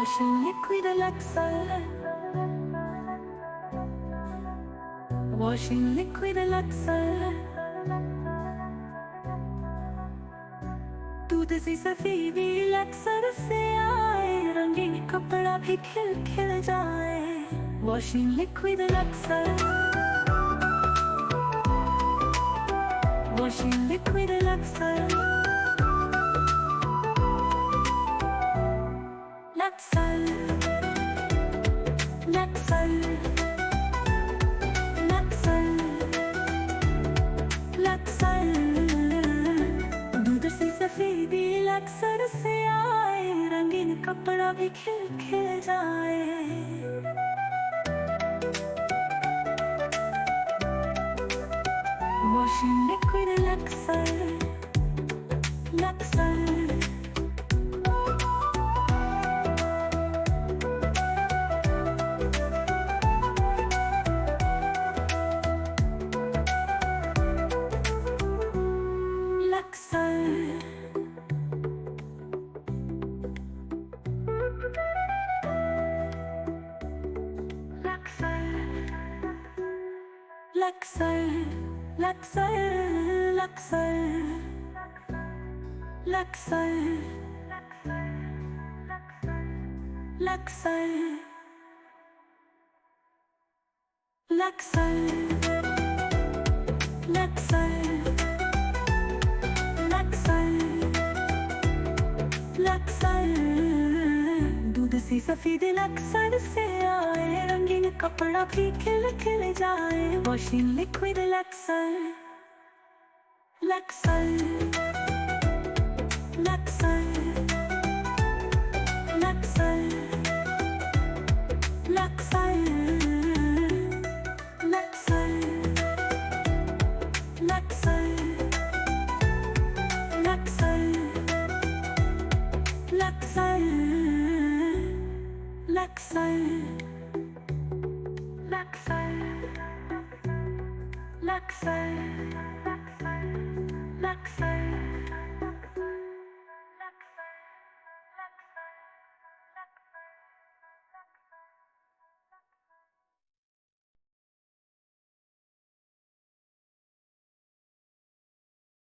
Washing liquid Luxer. Washing liquid Luxer. दूध सी सफेदी लक्सर से आए, रंगीन कपड़ा भी खिल खिल जाए। Washing liquid Luxer. Washing liquid Luxer. Luxer. Luxer. Luxer. Luxer. दूध सी सफेदी लक्सर से आए, रंगीन कपड़ा भी खिल खिल जाए। Washing liquid Luxer. Luxer. Luxer, Luxer, Luxer, Luxer, Luxer, Luxer, Luxer, Luxer, Luxer. दूध सी सफेद लक्सर से आए, रंगीन कपड़ा भी खिल खिल जाए। Washing liquid Luxer. Luxer. Luxer. Luxer. Luxer. Luxer. Luxer. Luxer. Luxer. Luxer.